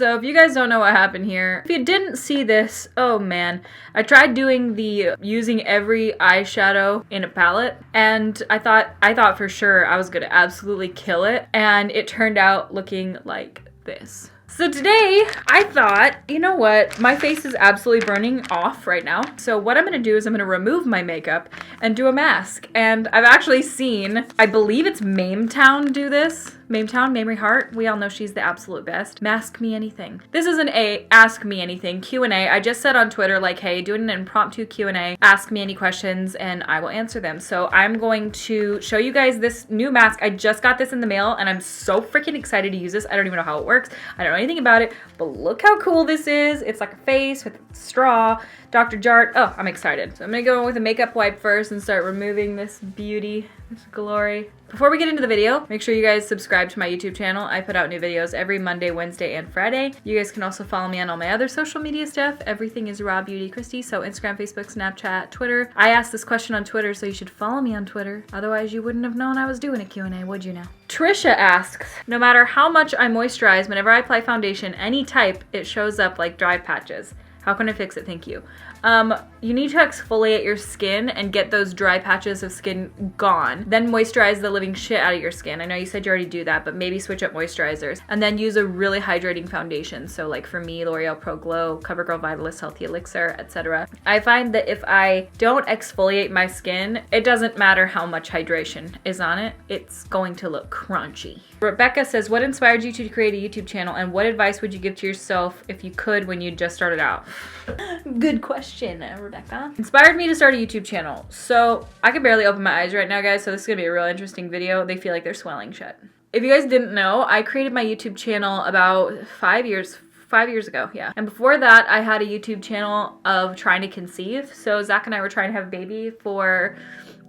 So if you guys don't know what happened here, if you didn't see this, oh man, I tried doing using every eyeshadow in a palette, and I thought for sure I was gonna absolutely kill it, and it turned out looking like this. So today, I thought, you know what, my face is absolutely burning off right now. So what I'm gonna do is I'm gonna remove my makeup and do a mask. And I've actually seen, I believe it's Mametown do this. Mametown, Mamrie Hart, we all know she's the absolute best. Mask me anything. This is an Ask Me Anything Q&A. I just said on Twitter, like, hey, doing an impromptu Q&A, ask me any questions and I will answer them. So I'm going to show you guys this new mask. I just got this in the mail and I'm so freaking excited to use this. I don't even know how it works. I don't know anything about it, but look how cool this is. It's like a face with a straw. Dr. Jart. Oh, I'm excited. So I'm gonna go in with a makeup wipe first and start removing this beauty, this glory. Before we get into the video, make sure you guys subscribe to my YouTube channel. I put out new videos every Monday, Wednesday, and Friday. You guys can also follow me on all my other social media stuff. Everything is RawBeautyKristi, so Instagram, Facebook, Snapchat, Twitter. I asked this question on Twitter, so you should follow me on Twitter. Otherwise, you wouldn't have known I was doing a Q&A, would you now? Trisha asks, no matter how much I moisturize, whenever I apply foundation, any type, it shows up like dry patches. How can I fix it? Thank you. You need to exfoliate your skin and get those dry patches of skin gone. Then moisturize the living shit out of your skin. I know you said you already do that, but maybe switch up moisturizers. And then use a really hydrating foundation. So like for me, L'Oreal Pro Glow, CoverGirl Vitalist Healthy Elixir, etc. I find that if I don't exfoliate my skin, it doesn't matter how much hydration is on it. It's going to look crunchy. Rebecca says, what inspired you to create a YouTube channel and what advice would you give to yourself if you could when you just started out? Good question, Rebecca. Inspired me to start a YouTube channel. So I can barely open my eyes right now, guys, so this is gonna be a real interesting video. They feel like they're swelling shut. If you guys didn't know, I created my YouTube channel about 5 years ago, yeah. And before that, I had a YouTube channel of trying to conceive. So Zach and I were trying to have a baby for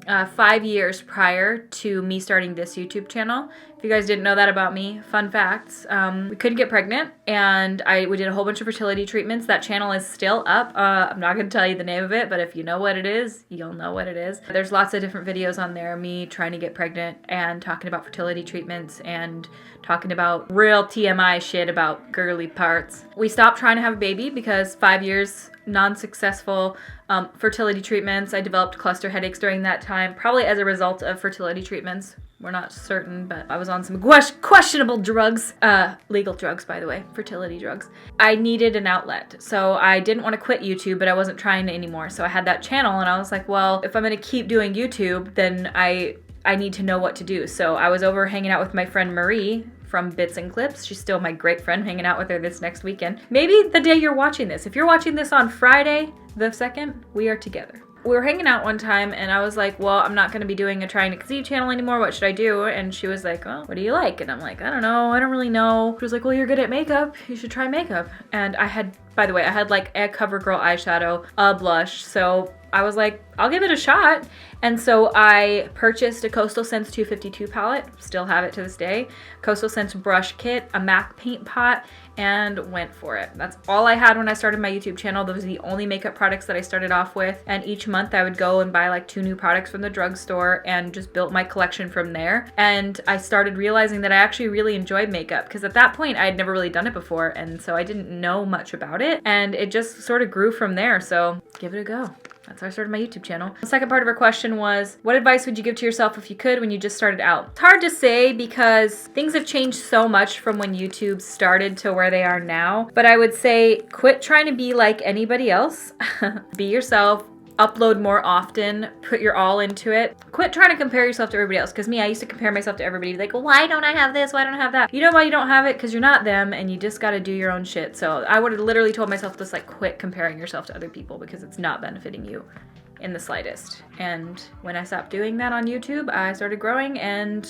5 years prior to me starting this YouTube channel. If you guys didn't know that about me, fun facts. We couldn't get pregnant and we did a whole bunch of fertility treatments. That channel is still up. I'm not going to tell you the name of it, but if you know what it is, you'll know what it is. There's lots of different videos on there, me trying to get pregnant and talking about fertility treatments and talking about real TMI shit about girly parts. We stopped trying to have a baby because 5 years non-successful fertility treatments. I developed cluster headaches during that time, probably as a result of fertility treatments. We're not certain, but I was on some questionable drugs. Legal drugs, by the way, fertility drugs. I needed an outlet. So I didn't want to quit YouTube, but I wasn't trying anymore. So I had that channel and I was like, well, if I'm going to keep doing YouTube, then I need to know what to do. So I was over hanging out with my friend Marie from Bits and Clips. She's still my great friend, hanging out with her this next weekend. Maybe the day you're watching this. If you're watching this on Friday the 2nd, we are together. We were hanging out one time and I was like, well, I'm not going to be doing a Trying to Conceive channel anymore. What should I do? And she was like, well, what do you like? And I'm like, I don't know. I don't really know. She was like, well, you're good at makeup. You should try makeup. And I had, by the way, I had like a CoverGirl eyeshadow, a blush. So I was like, I'll give it a shot. And so I purchased a Coastal Scents 252 palette, still have it to this day, Coastal Scents brush kit, a MAC paint pot, and went for it. That's all I had when I started my YouTube channel. Those are the only makeup products that I started off with. And each month I would go and buy like 2 new products from the drugstore and just built my collection from there. And I started realizing that I actually really enjoyed makeup because at that point I had never really done it before. And so I didn't know much about it. And it just sort of grew from there. So give it a go. That's how I started my YouTube channel. The second part of her question was, what advice would you give to yourself if you could when you just started out? It's hard to say because things have changed so much from when YouTube started to where they are now. But I would say quit trying to be like anybody else. Be yourself. Upload more often, put your all into it. Quit trying to compare yourself to everybody else. Because me, I used to compare myself to everybody. Like, well, why don't I have this? Why don't I have that? You know why you don't have it? Because you're not them and you just got to do your own shit. So I would have literally told myself just like quit comparing yourself to other people because it's not benefiting you in the slightest. And when I stopped doing that on YouTube, I started growing and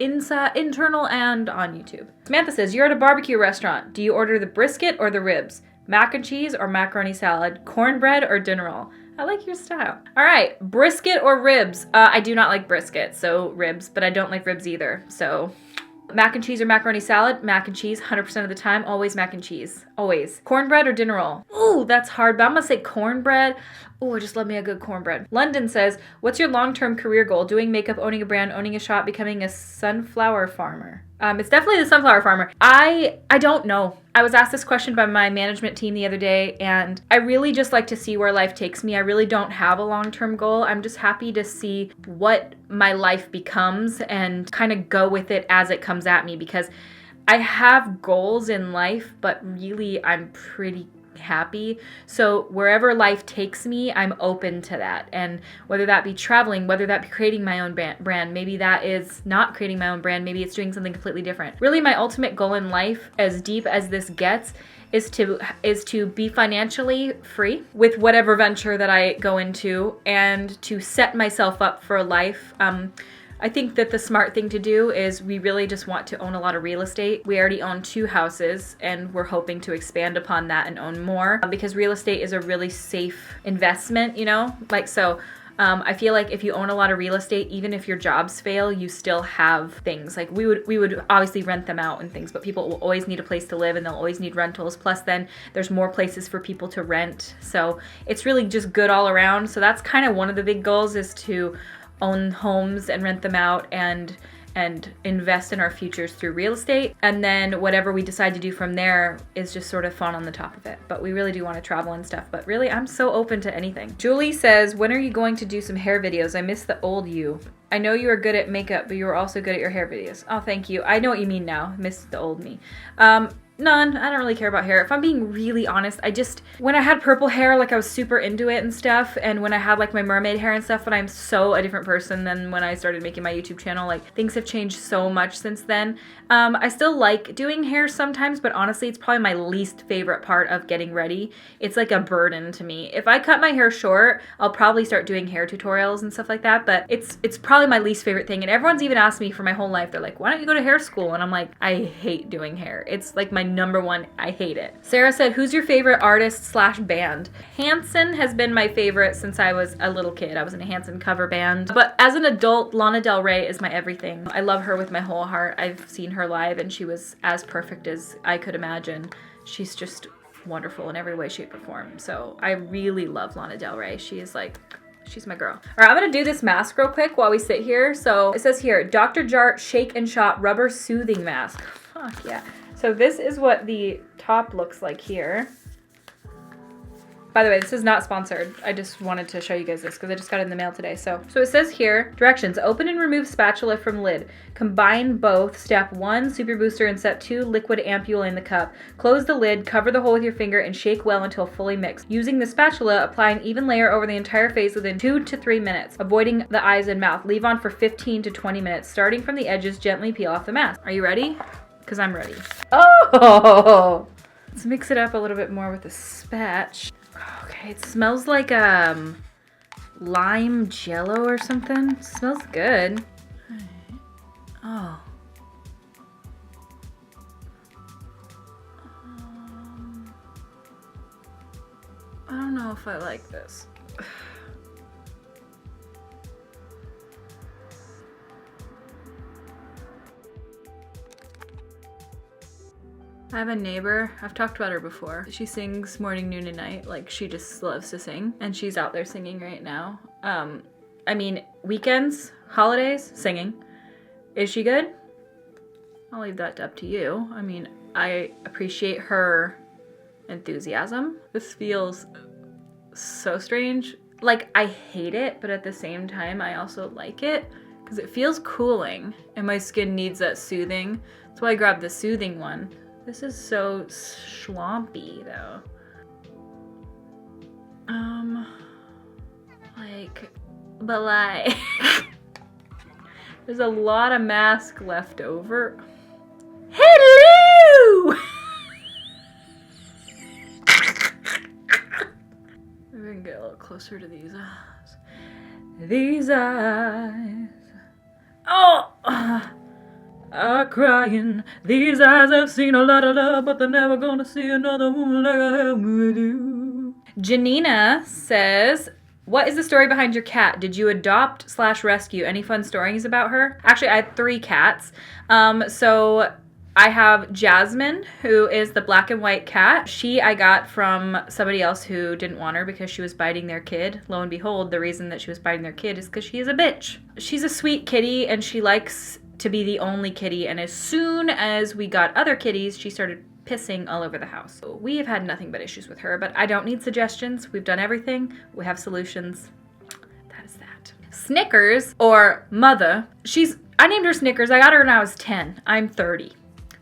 internal and on YouTube. Samantha says, you're at a barbecue restaurant. Do you order the brisket or the ribs? Mac and cheese or macaroni salad? Cornbread or dinner roll? I like your style. All right, brisket or ribs? I do not like brisket, so ribs, but I don't like ribs either, so mac and cheese or macaroni salad? Mac and cheese, 100% of the time, always mac and cheese, always. Cornbread or dinner roll? Ooh, that's hard, but I'm gonna say cornbread. Oh, I just love me a good cornbread. London says, what's your long-term career goal? Doing makeup, owning a brand, owning a shop, becoming a sunflower farmer? It's definitely the sunflower farmer. I don't know. I was asked this question by my management team the other day, and I really just like to see where life takes me. I really don't have a long-term goal. I'm just happy to see what my life becomes and kind of go with it as it comes at me, because I have goals in life, but really I'm pretty happy. So wherever life takes me, I'm open to that. And whether that be traveling, whether that be creating my own brand, maybe that is not creating my own brand, maybe it's doing something completely different. Really, my ultimate goal in life, as deep as this gets, is to be financially free with whatever venture that I go into, and to set myself up for a life. I think that the smart thing to do is we really just want to own a lot of real estate. We already own 2 houses, and we're hoping to expand upon that and own more, because real estate is a really safe investment, you know? I feel like if you own a lot of real estate, even if your jobs fail, you still have things. Like we would obviously rent them out and things, but people will always need a place to live, and they'll always need rentals. Plus then there's more places for people to rent. So it's really just good all around. So that's kind of one of the big goals, is to own homes and rent them out and invest in our futures through real estate. And then whatever we decide to do from there is just sort of fun on the top of it. But we really do want to travel and stuff. But really, I'm so open to anything. Julie says, when are you going to do some hair videos? I miss the old you. I know you were good at makeup, but you were also good at your hair videos. Oh, thank you. I know what you mean now. Miss the old me. None. I don't really care about hair. If I'm being really honest, when I had purple hair, like I was super into it and stuff. And when I had like my mermaid hair and stuff, but I'm so a different person than when I started making my YouTube channel. Like things have changed so much since then. I still like doing hair sometimes, but honestly, it's probably my least favorite part of getting ready. It's like a burden to me. If I cut my hair short, I'll probably start doing hair tutorials and stuff like that. But it's probably my least favorite thing. And everyone's even asked me for my whole life, they're like, why don't you go to hair school? And I'm like, I hate doing hair. It's like my number one. I hate it. Sarah said, who's your favorite artist/band? Hanson has been my favorite since I was a little kid. I was in a Hanson cover band. But as an adult, Lana Del Rey is my everything. I love her with my whole heart. I've seen her live, and she was as perfect as I could imagine. She's just wonderful in every way, shape, or form. So I really love Lana Del Rey. She's my girl. All right, I'm gonna do this mask real quick while we sit here. So it says here, Dr. Jart Shake and Shot Rubber Soothing Mask. Fuck yeah. So this is what the top looks like here. By the way, this is not sponsored. I just wanted to show you guys this because I just got it in the mail today. So it says here, directions: open and remove spatula from lid. Combine both step 1, super booster, and step 2, liquid ampule in the cup. Close the lid, cover the hole with your finger, and shake well until fully mixed. Using the spatula, apply an even layer over the entire face within 2 to 3 minutes, avoiding the eyes and mouth. Leave on for 15 to 20 minutes. Starting from the edges, gently peel off the mask. Are you ready? Because I'm ready. Oh! Let's mix it up a little bit more with the spatch. Okay, it smells like lime jello or something. It smells good. Oh. I don't know if I like this. I have a neighbor, I've talked about her before. She sings morning, noon, and night. Like, she just loves to sing. And she's out there singing right now. I mean, weekends, holidays, singing. Is she good? I'll leave that up to you. I mean, I appreciate her enthusiasm. This feels so strange. Like, I hate it, but at the same time, I also like it because it feels cooling and my skin needs that soothing. That's why I grabbed the soothing one. This is so schlumpy though. But like, there's a lot of mask left over. Hello! We're gonna get a little closer to these eyes. These eyes. Oh! Are crying. These eyes have seen a lot of love, but they're never gonna see another woman like I have with you. Janina says, what is the story behind your cat? Did you adopt/rescue? Any fun stories about her? Actually, I had 3 cats. So I have Jasmine, who is the black and white cat. I got from somebody else who didn't want her because she was biting their kid. Lo and behold, the reason that she was biting their kid is because she is a bitch. She's a sweet kitty, and she likes to be the only kitty, and as soon as we got other kitties, she started pissing all over the house. We have had nothing but issues with her, but I don't need suggestions. We've done everything. We have solutions. That is that. Snickers, or Mother, I named her Snickers. I got her when I was 10. I'm 30.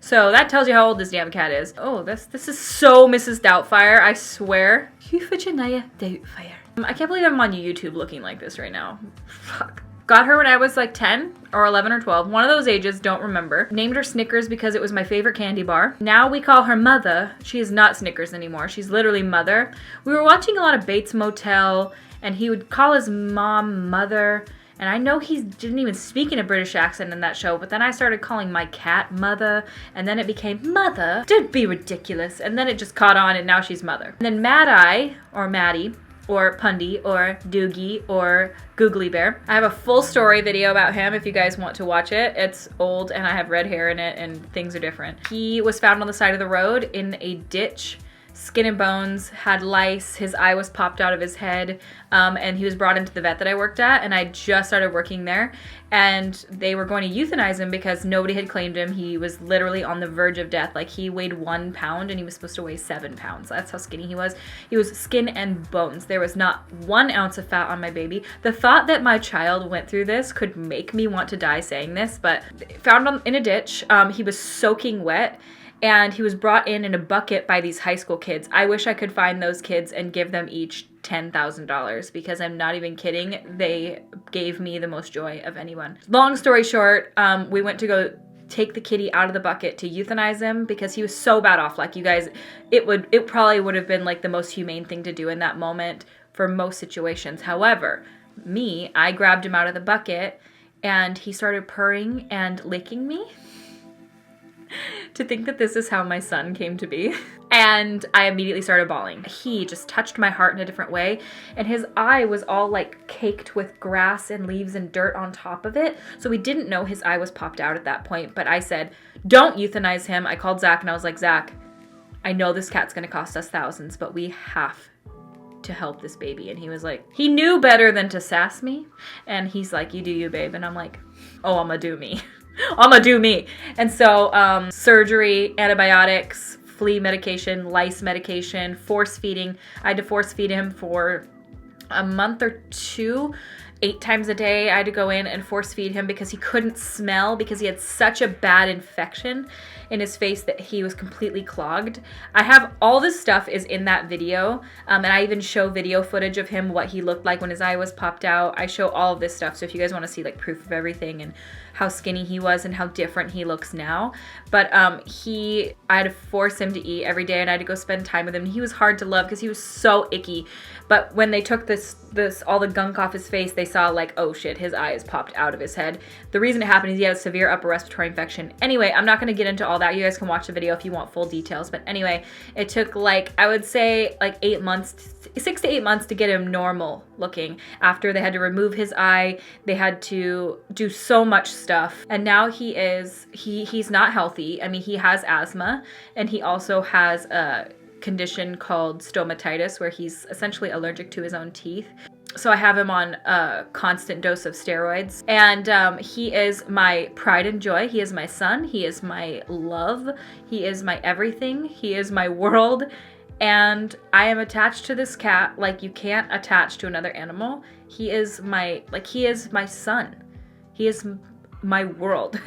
So that tells you how old this damn cat is. Oh, this is so Mrs. Doubtfire, I swear. Euphigenia Doubtfire. I can't believe I'm on YouTube looking like this right now. Fuck. Got her when I was like 10 or 11 or 12. One of those ages, don't remember. Named her Snickers because it was my favorite candy bar. Now we call her Mother. She is not Snickers anymore. She's literally Mother. We were watching a lot of Bates Motel, and he would call his mom Mother. And I know he didn't even speak in a British accent in that show, but then I started calling my cat Mother, and then it became Mother. Don't be ridiculous. And then it just caught on, and now she's Mother. And then Mad Eye, or Maddie, or Pundy, or Doogie, or Googly Bear. I have a full story video about him if you guys want to watch it. It's old, and I have red hair in it, and things are different. He was found on the side of the road in a ditch. Skin and bones, had lice, his eye was popped out of his head, and he was brought into the vet that I worked at, and I just started working there, and they were going to euthanize him because nobody had claimed him. He was literally on the verge of death. Like, he weighed 1 pound, and he was supposed to weigh 7 pounds. That's how skinny he was. He was skin and bones. There was not 1 ounce of fat on my baby. The thought that my child went through this could make me want to die saying this, but found in a ditch. He was soaking wet, and he was brought in a bucket by these high school kids. I wish I could find those kids and give them each $10,000 because I'm not even kidding. They gave me the most joy of anyone. Long story short, we went to go take the kitty out of the bucket to euthanize him because he was so bad off. Like, you guys, it probably would have been like the most humane thing to do in that moment for most situations. However, I grabbed him out of the bucket and he started purring and licking me. To think that this is how my son came to be. And I immediately started bawling. He just touched my heart in a different way, and his eye was all like caked with grass and leaves and dirt on top of it. So we didn't know his eye was popped out at that point, but I said, don't euthanize him. I called Zach and I was like, Zach, I know this cat's gonna cost us thousands, but we have to help this baby. And he was like, he knew better than to sass me. And he's like, you do you, babe. And I'm like, oh, I'm gonna do me. I'm gonna do me. And so surgery, antibiotics, flea medication, lice medication, force feeding. I had to force feed him for a month or 2, 8 times a day. I had to go in and force feed him because he couldn't smell because he had such a bad infection in his face that he was completely clogged. I have all this stuff is in that video, and I even show video footage of him, what he looked like when his eye was popped out. I show all of this stuff, so if you guys want to see like proof of everything and how skinny he was and how different he looks now. But I had to force him to eat every day, and I had to go spend time with him. He was hard to love because he was so icky. But when they took this all the gunk off his face, they saw like, oh shit, his eye is popped out of his head. The reason it happened is he had a severe upper respiratory infection. Anyway, I'm not going to get into all that. You guys can watch the video if you want full details. But anyway, it took like, I would say like 8 months, 6 to 8 months to get him normal looking. After they had to remove his eye, they had to do so much stuff. And now he's not healthy. I mean, he has asthma, and he also has a condition called stomatitis where he's essentially allergic to his own teeth. So I have him on a constant dose of steroids, and he is my pride and joy. He is my son. He is my love. He is my everything. He is my world. And I am attached to this cat like you can't attach to another animal. He is my son. He is my world.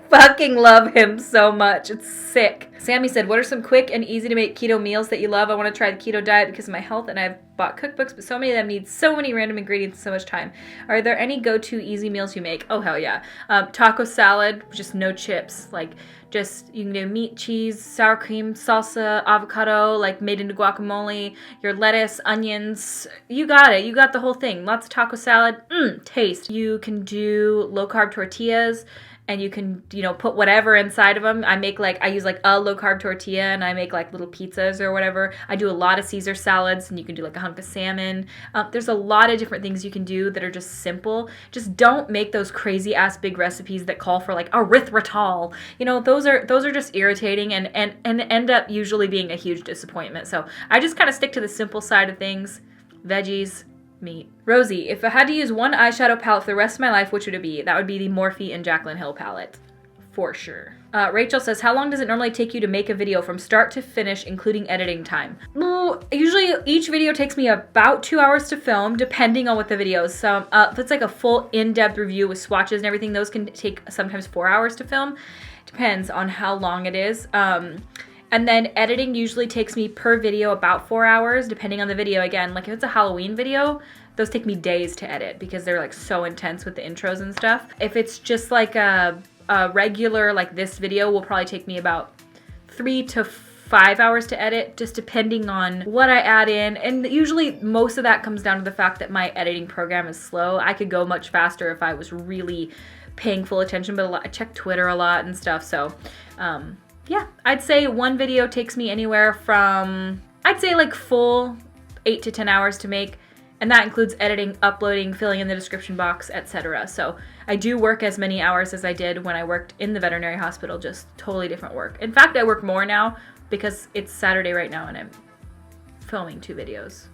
Fucking love him so much. It's sick. Sammy said, what are some quick and easy to make keto meals that you love? I want to try the keto diet because of my health, and I've bought cookbooks, but so many of them need so many random ingredients and so much time. Are there any go-to easy meals you make? Oh, hell yeah. Taco salad, just no chips. Like, just, you can do meat, cheese, sour cream, salsa, avocado, like made into guacamole, your lettuce, onions. You got it. You got the whole thing. Lots of taco salad. Taste. You can do low-carb tortillas, and you can, put whatever inside of them. I use like a low carb tortilla and I make like little pizzas or whatever. I do a lot of Caesar salads, and you can do like a hunk of salmon. There's a lot of different things you can do that are just simple. Just don't make those crazy ass big recipes that call for like erythritol. You know, those are just irritating and end up usually being a huge disappointment. So I just kind of stick to the simple side of things. Veggies, meat. Rosie, if I had to use one eyeshadow palette for the rest of my life, which would it be? That would be the Morphe and Jaclyn Hill palette. For sure. Rachel says, how long does it normally take you to make a video from start to finish, including editing time? Well, usually each video takes me about 2 hours to film, depending on what the video is. So if it's like a full in-depth review with swatches and everything, those can take sometimes 4 hours to film. Depends on how long it is. And then editing usually takes me per video about 4 hours, depending on the video. Again, like if it's a Halloween video, those take me days to edit because they're like so intense with the intros and stuff. If it's just like a regular, like this video will probably take me about 3 to 5 hours to edit, just depending on what I add in. And usually most of that comes down to the fact that my editing program is slow. I could go much faster if I was really paying full attention, but I check Twitter a lot and stuff. So yeah, I'd say one video takes me anywhere from, I'd say like full 8 to 10 hours to make. And that includes editing, uploading, filling in the description box, etc. So I do work as many hours as I did when I worked in the veterinary hospital, just totally different work. In fact, I work more now because it's Saturday right now and I'm filming 2 videos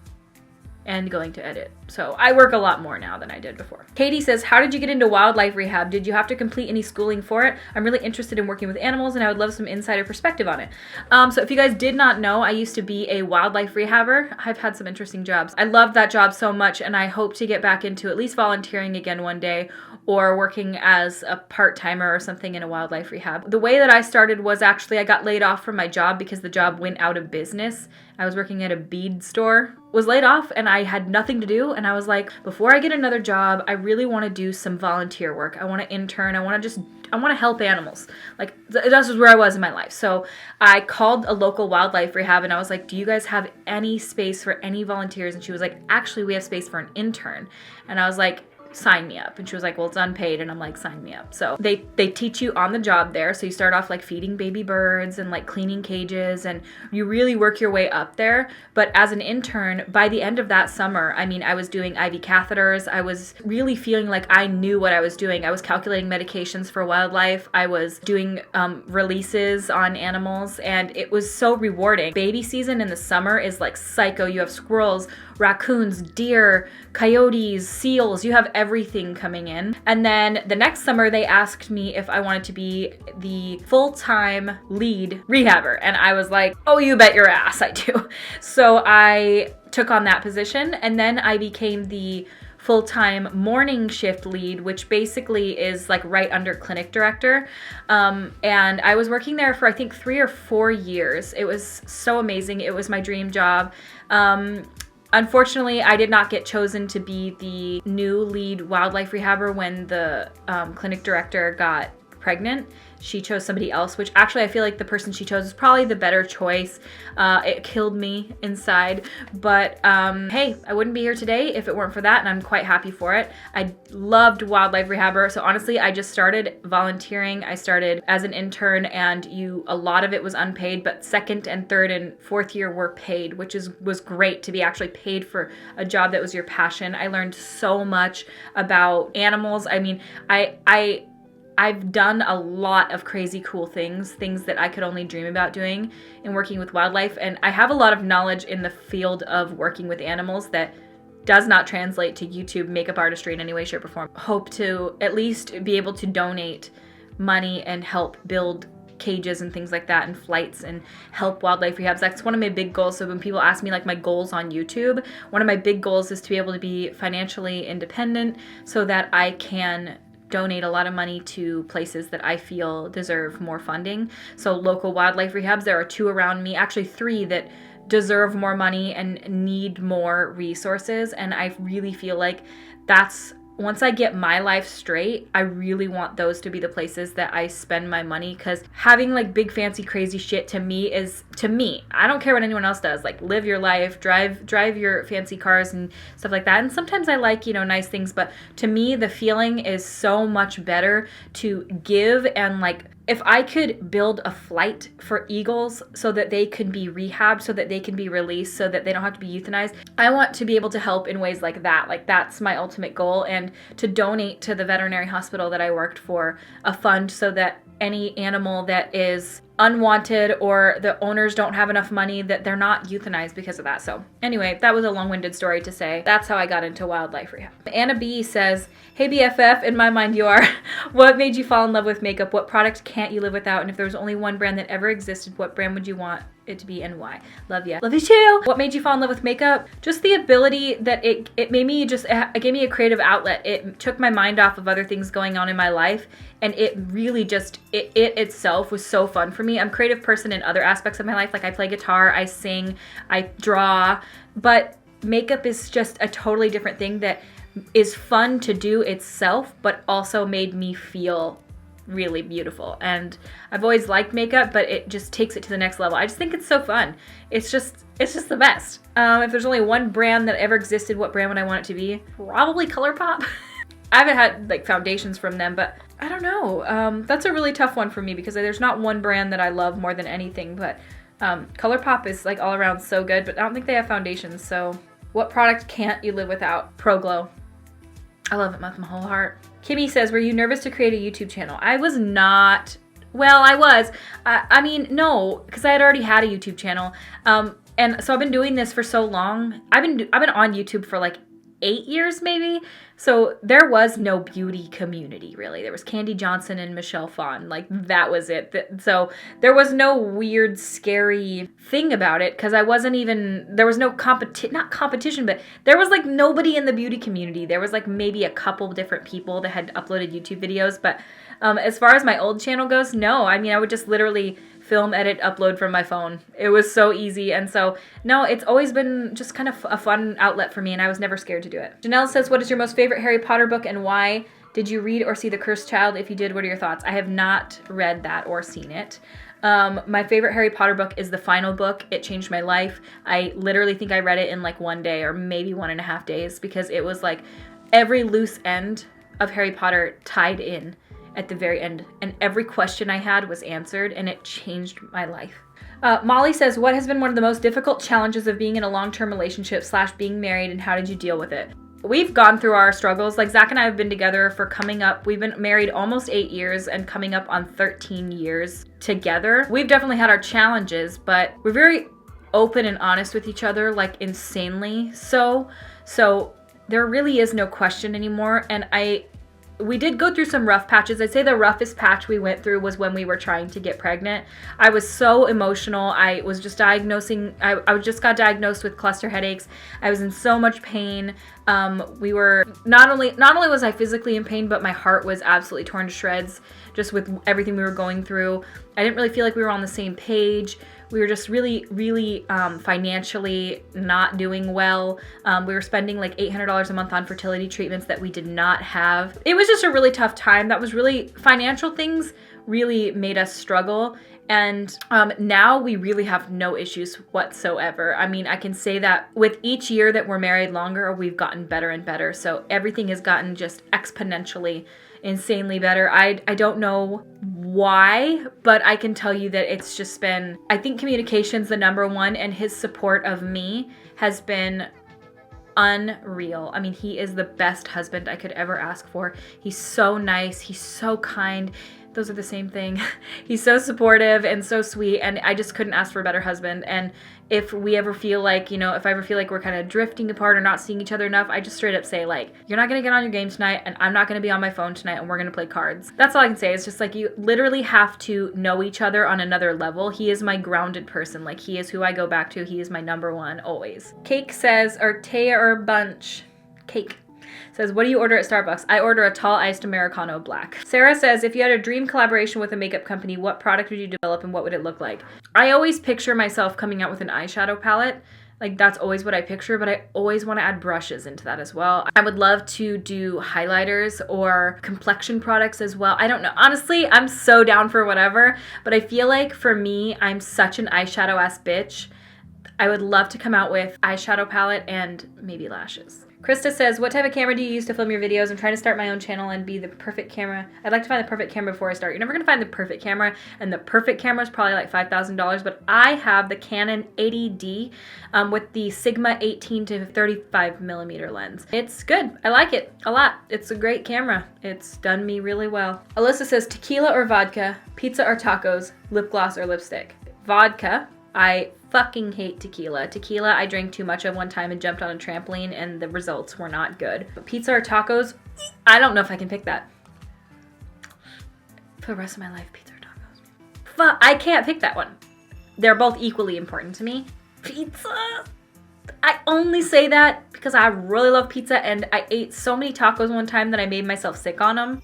and going to edit. So I work a lot more now than I did before. Katie says, how did you get into wildlife rehab? Did you have to complete any schooling for it? I'm really interested in working with animals and I would love some insider perspective on it. So if you guys did not know, I used to be a wildlife rehabber. I've had some interesting jobs. I loved that job so much and I hope to get back into at least volunteering again one day or working as a part-timer or something in a wildlife rehab. The way that I started was actually I got laid off from my job because the job went out of business. I was working at a bead store, was laid off, and I had nothing to do. And I was like, before I get another job, I really want to do some volunteer work. I want to intern. I want to help animals. Like that's just where I was in my life. So I called a local wildlife rehab and I was like, do you guys have any space for any volunteers? And she was like, actually, we have space for an intern. And I was like, sign me up. And she was like, well, it's unpaid. And I'm like, sign me up. So they teach you on the job there. So you start off like feeding baby birds and like cleaning cages and you really work your way up there. But as an intern, by the end of that summer, I mean, I was doing IV catheters. I was really feeling like I knew what I was doing. I was calculating medications for wildlife. I was doing releases on animals and it was so rewarding. Baby season in the summer is like psycho. You have squirrels, raccoons, deer, coyotes, seals, you have everything coming in. And then the next summer they asked me if I wanted to be the full-time lead rehabber. And I was like, oh, you bet your ass I do. So I took on that position and then I became the full-time morning shift lead, which basically is like right under clinic director. And I was working there for I think 3 or 4 years. It was so amazing. It was my dream job. Unfortunately, I did not get chosen to be the new lead wildlife rehabber when the clinic director got pregnant. She chose somebody else, which actually I feel like the person she chose is probably the better choice. It killed me inside, but hey, I wouldn't be here today if it weren't for that, and I'm quite happy for it. I loved wildlife rehabber, so honestly, I just started volunteering. I started as an intern, and a lot of it was unpaid, but second and third and fourth year were paid, which was great to be actually paid for a job that was your passion. I learned so much about animals. I mean, I've done a lot of crazy cool things that I could only dream about doing in working with wildlife. And I have a lot of knowledge in the field of working with animals that does not translate to YouTube makeup artistry in any way, shape, or form. Hope to at least be able to donate money and help build cages and things like that and flights and help wildlife rehabs. That's one of my big goals. So when people ask me like my goals on YouTube, one of my big goals is to be able to be financially independent so that I can donate a lot of money to places that I feel deserve more funding. So local wildlife rehabs, there are 2 around me, actually 3 that deserve more money and need more resources. And I really feel like once I get my life straight, I really want those to be the places that I spend my money, because having like big fancy crazy shit to me, I don't care what anyone else does, like live your life, drive your fancy cars and stuff like that. And sometimes I like, nice things, but to me the feeling is so much better to give and like if I could build a flight for eagles so that they can be rehabbed, so that they can be released, so that they don't have to be euthanized, I want to be able to help in ways like that. Like, that's my ultimate goal, and to donate to the veterinary hospital that I worked for a fund so that any animal that is unwanted or the owners don't have enough money, that they're not euthanized because of that. So anyway, that was a long-winded story to say that's how I got into wildlife rehab. Anna B says, hey BFF, in my mind you are. What made you fall in love with makeup? What product can't you live without? And if there was only one brand that ever existed, what brand would you want it to be and why? Love ya. Love you too. What made you fall in love with makeup? Just the ability that it made me it gave me a creative outlet. It took my mind off of other things going on in my life, and it really just, it itself was so fun for me. I'm a creative person in other aspects of my life. Like, I play guitar, I sing, I draw, but makeup is just a totally different thing that is fun to do itself, but also made me feel really beautiful. And I've always liked makeup, but it just takes it to the next level. I just think it's so fun. It's just the best. If there's only one brand that ever existed, what brand would I want it to be? Probably ColourPop. I haven't had like foundations from them, but I don't know. That's a really tough one for me because there's not one brand that I love more than anything, but ColourPop is like all around so good, but I don't think they have foundations. So what product can't you live without? Pro Glow. I love it with my whole heart. Kimmy says, were you nervous to create a YouTube channel? I was not. Well, I was. I mean, no, because I had already had a YouTube channel. And so I've been doing this for so long. I've been on YouTube for like 8 years maybe. So there was no beauty community really. There was Candy Johnson and Michelle Phan. Like, that was it. So there was no weird, scary thing about it because there was no not competition, but there was like nobody in the beauty community. There was like maybe a couple different people that had uploaded YouTube videos. But as far as my old channel goes, no. I mean, I would just literally film, edit, upload from my phone. It was so easy. And so, no, it's always been just kind of a fun outlet for me, and I was never scared to do it. Janelle says, what is your most favorite Harry Potter book and why? Did you read or see The Cursed Child? If you did, what are your thoughts? I have not read that or seen it. My favorite Harry Potter book is the final book. It changed my life. I literally think I read it in like 1 day or maybe 1.5 days because it was like every loose end of Harry Potter tied in at the very end, and every question I had was answered, and it changed my life. Molly says, what has been one of the most difficult challenges of being in a long-term relationship / being married, and how did you deal with it? We've gone through our struggles. Like, Zach and I have been together for we've been married almost 8 years and coming up on 13 years together. We've definitely had our challenges, but we're very open and honest with each other, like insanely so. So there really is no question anymore, and we did go through some rough patches. I'd say the roughest patch we went through was when we were trying to get pregnant. I was so emotional. I just got diagnosed with cluster headaches. I was in so much pain. We were not only was I physically in pain, but my heart was absolutely torn to shreds just with everything we were going through. I didn't really feel like we were on the same page. We were just really, really financially not doing well. We were spending like $800 a month on fertility treatments that we did not have. It was just a really tough time. Financial things really made us struggle. And now we really have no issues whatsoever. I mean, I can say that with each year that we're married longer, we've gotten better and better. So everything has gotten just exponentially, insanely better. I don't know why, but I can tell you that it's just been, I think communication's the number one, and his support of me has been unreal. I mean, he is the best husband I could ever ask for. He's so nice. He's so kind. Those are the same thing. He's so supportive and so sweet, and I just couldn't ask for a better husband. And if I ever feel like we're kind of drifting apart or not seeing each other enough, I just straight up say, like, you're not going to get on your game tonight, and I'm not going to be on my phone tonight, and we're going to play cards. That's all I can say. It's just like, you literally have to know each other on another level. He is my grounded person. Like, he is who I go back to. He is my number one always. Cake says, or Taya or Bunch. Cake says, what do you order at Starbucks? I order a tall iced Americano black. Sarah says, if you had a dream collaboration with a makeup company, what product would you develop and what would it look like? I always picture myself coming out with an eyeshadow palette. Like, that's always what I picture, but I always want to add brushes into that as well. I would love to do highlighters or complexion products as well. I don't know. Honestly, I'm so down for whatever, but I feel like for me, I'm such an eyeshadow ass bitch. I would love to come out with eyeshadow palette and maybe lashes. Krista says, what type of camera do you use to film your videos? I'm trying to start my own channel and be the perfect camera. I'd like to find the perfect camera before I start. You're never going to find the perfect camera, and the perfect camera is probably like $5,000, but I have the Canon 80D with the Sigma 18 to 35 millimeter lens. It's good. I like it a lot. It's a great camera. It's done me really well. Alyssa says, tequila or vodka, pizza or tacos, lip gloss or lipstick. Vodka. I fucking hate tequila. Tequila I drank too much of one time and jumped on a trampoline and the results were not good. But pizza or tacos, I don't know if I can pick that. For the rest of my life, pizza or tacos. I can't pick that one. They're both equally important to me. Pizza. I only say that because I really love pizza and I ate so many tacos one time that I made myself sick on them.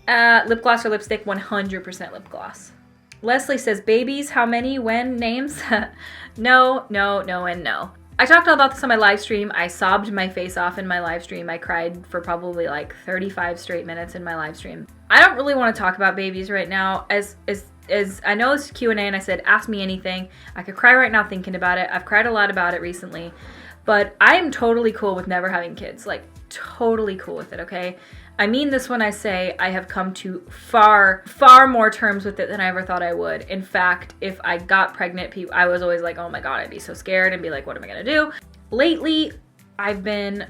Lip gloss or lipstick, 100% lip gloss. Leslie says, babies, how many, when, names? No, no, no, and no. I talked all about this on my live stream. I sobbed my face off in my live stream. I cried for probably like 35 straight minutes in my live stream. I don't really want to talk about babies right now. As I know it's Q&A and I said, ask me anything. I could cry right now thinking about it. I've cried a lot about it recently. But I am totally cool with never having kids. Like, totally cool with it, okay? I mean this when I say I have come to far, far more terms with it than I ever thought I would. In fact, if I got pregnant, I was always like, oh my God, I'd be so scared and be like, what am I gonna do? Lately, I've been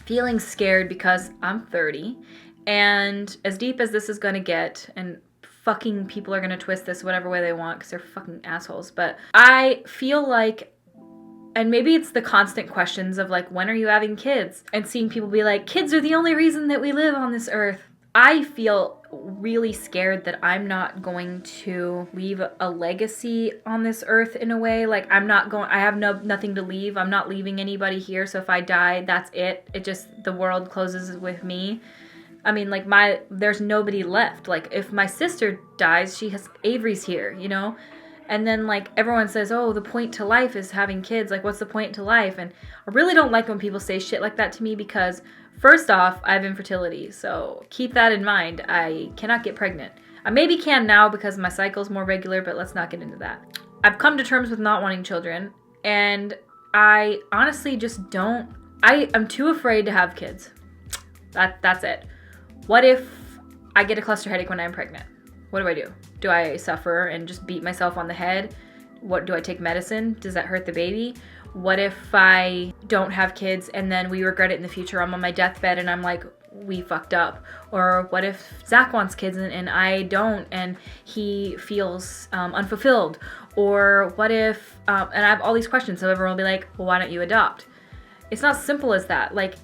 feeling scared because I'm 30, and as deep as this is gonna get, and fucking people are gonna twist this whatever way they want because they're fucking assholes, but I feel like, and maybe it's the constant questions of like, when are you having kids? And seeing people be like, kids are the only reason that we live on this earth. I feel really scared that I'm not going to leave a legacy on this earth in a way. Like I have nothing to leave. I'm not leaving anybody here. So if I die, that's it. The world closes with me. I mean, like there's nobody left. Like if my sister dies, Avery's here, you know? And then, like, everyone says, oh, the point to life is having kids. Like, what's the point to life? And I really don't like when people say shit like that to me because, first off, I have infertility. So keep that in mind. I cannot get pregnant. I maybe can now because my cycle's more regular, but let's not get into that. I've come to terms with not wanting children. And I honestly just don't. I'm too afraid to have kids. That's it. What if I get a cluster headache when I'm pregnant? What do I do? Do I suffer and just beat myself on the head? What do I take medicine? Does that hurt the baby? What if I don't have kids and then we regret it in the future? I'm on my deathbed and I'm like, we fucked up. Or what if Zach wants kids and I don't and he feels unfulfilled? Or what if, and I have all these questions, so everyone will be like, well, why don't you adopt? It's not simple as that. Like,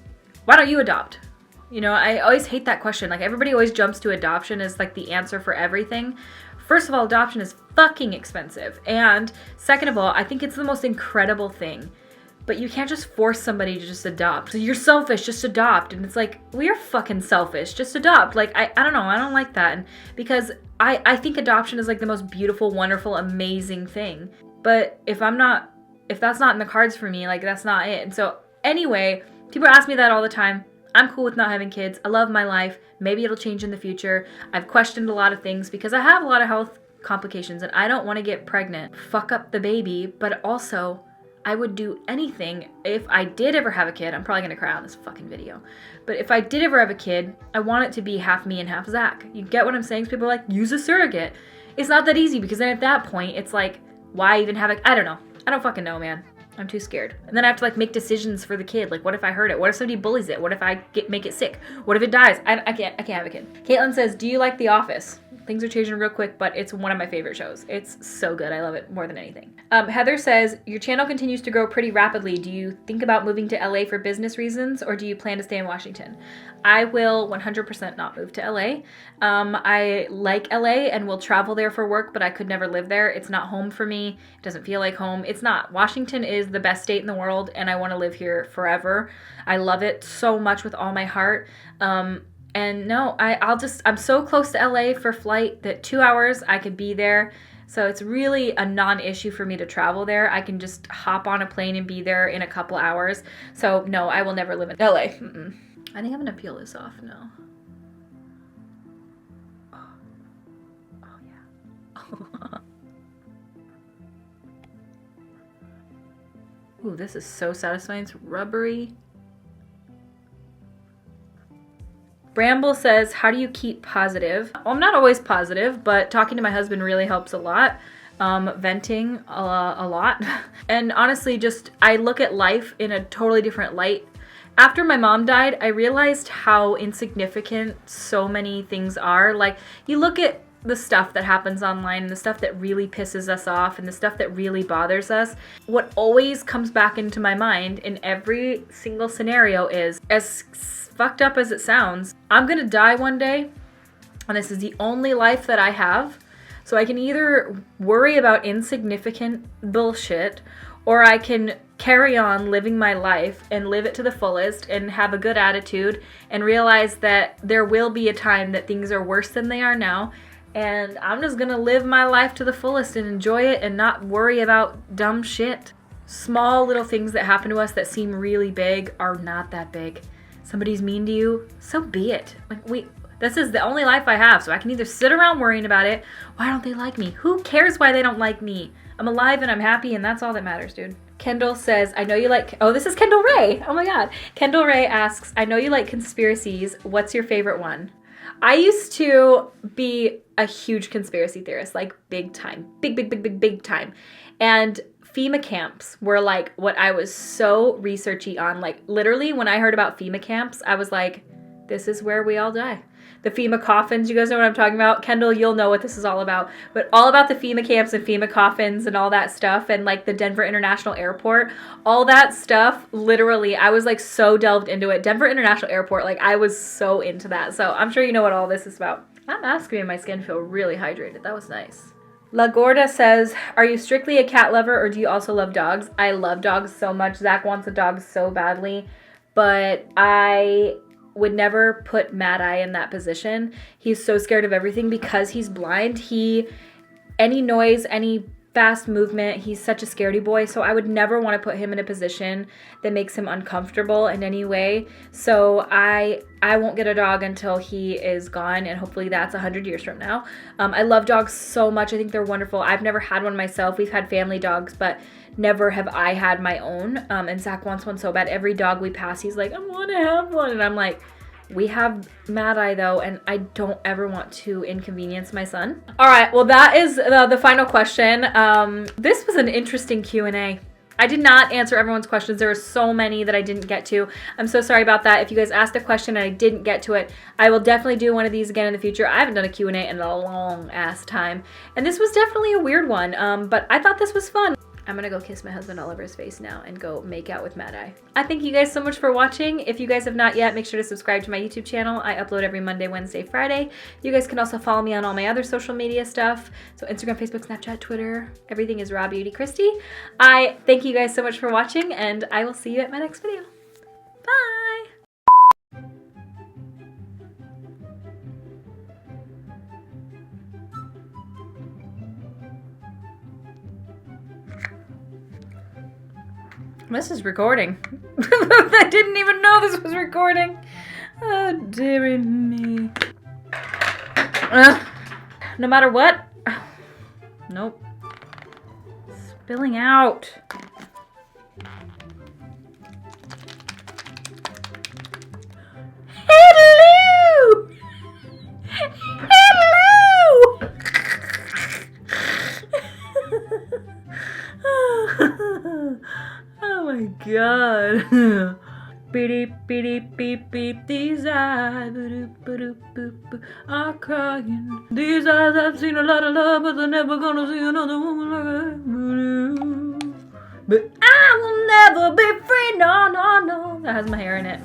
why don't you adopt? You know, I always hate that question. Like, everybody always jumps to adoption as like the answer for everything. First of all, adoption is fucking expensive. And second of all, I think it's the most incredible thing. But you can't just force somebody to just adopt. So you're selfish, just adopt. And it's like, we are fucking selfish, just adopt. Like, I don't know, I don't like that. And because I think adoption is like the most beautiful, wonderful, amazing thing. But if that's not in the cards for me, like, that's not it. And so anyway, people ask me that all the time. I'm cool with not having kids. I love my life. Maybe it'll change in the future. I've questioned a lot of things because I have a lot of health complications and I don't want to get pregnant, fuck up the baby, but also I would do anything if I did ever have a kid. I'm probably going to cry on this fucking video. But if I did ever have a kid, I want it to be half me and half Zach. You get what I'm saying? So people are like, use a surrogate. It's not that easy because then at that point, it's like, why even have a... I don't know. I don't fucking know, man. I'm too scared. And then I have to like make decisions for the kid. Like, what if I hurt it? What if somebody bullies it? What if I make it sick? What if it dies? I can't have a kid. Caitlin says, do you like The Office? Things are changing real quick, but it's one of my favorite shows. It's so good. I love it more than anything. Heather says, your channel continues to grow pretty rapidly. Do you think about moving to LA for business reasons, or do you plan to stay in Washington? I will 100% not move to LA. I like LA and will travel there for work, but I could never live there. It's not home for me. It doesn't feel like home. It's not. Washington is the best state in the world, and I want to live here forever. I love it so much with all my heart. And no, I'm so close to LA for flight that 2 hours I could be there. So it's really a non-issue for me to travel there. I can just hop on a plane and be there in a couple hours. So no, I will never live in LA. Mm-mm. I think I'm gonna peel this off now. Oh yeah. Ooh, this is so satisfying. It's rubbery. Bramble says, how do you keep positive? Well, I'm not always positive, but talking to my husband really helps a lot. Venting a lot. And honestly, just I look at life in a totally different light. After my mom died, I realized how insignificant so many things are. Like, you look at the stuff that happens online and the stuff that really pisses us off and the stuff that really bothers us. What always comes back into my mind in every single scenario is, as fucked up as it sounds, I'm gonna die one day, and this is the only life that I have. So I can either worry about insignificant bullshit, or I can carry on living my life and live it to the fullest and have a good attitude and realize that there will be a time that things are worse than they are now. And I'm just gonna live my life to the fullest and enjoy it and not worry about dumb shit. Small little things that happen to us that seem really big are not that big. Somebody's mean to you, so be it. This is the only life I have, so I can either sit around worrying about it. Why don't they like me? Who cares why they don't like me? I'm alive and I'm happy, and that's all that matters, dude. Kendall says, I know you like... Oh, this is Kendall Ray. Oh my God. Kendall Ray asks, I know you like conspiracies. What's your favorite one? I used to be a huge conspiracy theorist, like big time. Big time. And FEMA camps were like what I was so researchy on. Like, literally, when I heard about FEMA camps, I was like, this is where we all die. The FEMA coffins, you guys know what I'm talking about? Kendall, you'll know what this is all about. But all about the FEMA camps and FEMA coffins and all that stuff, and like the Denver International Airport, all that stuff, literally, I was like so delved into it. Denver International Airport, like I was so into that. So I'm sure you know what all this is about. That mask made my skin feel really hydrated. That was nice. La Gorda says, are you strictly a cat lover or do you also love dogs? I love dogs so much. Zach wants a dog so badly, but I would never put Mad Eye in that position. He's so scared of everything because he's blind. Any noise, any fast movement, he's such a scaredy boy. So I would never want to put him in a position that makes him uncomfortable in any way. So I won't get a dog until he is gone, and hopefully that's 100 years from now. I love dogs so much. I think they're wonderful. I've never had one myself. We've had family dogs, but never have I had my own. And Zach wants one so bad. Every dog we pass, he's like, I want to have one. And I'm like, we have Mad Eye though, and I don't ever want to inconvenience my son. All right, well that is the final question. This was an interesting Q&A. I did not answer everyone's questions. There were so many that I didn't get to. I'm so sorry about that. If you guys asked a question and I didn't get to it, I will definitely do one of these again in the future. I haven't done a Q&A in a long ass time, and this was definitely a weird one, but I thought this was fun. I'm gonna go kiss my husband all over his face now and go make out with Mad Eye. I thank you guys so much for watching. If you guys have not yet, make sure to subscribe to my YouTube channel. I upload every Monday, Wednesday, Friday. You guys can also follow me on all my other social media stuff. So Instagram, Facebook, Snapchat, Twitter, everything is RawBeautyKristi. I thank you guys so much for watching, and I will see you at my next video. Bye! This is recording. I didn't even know this was recording. Oh, dearie me. No matter what. Nope. Spilling out. Hello! Hello! Oh my God. Beep, beep, beep, beep, these eyes are crying. These eyes have seen a lot of love, but they're never gonna see another woman like I. But I will never be free, no, no, no. That has my hair in it.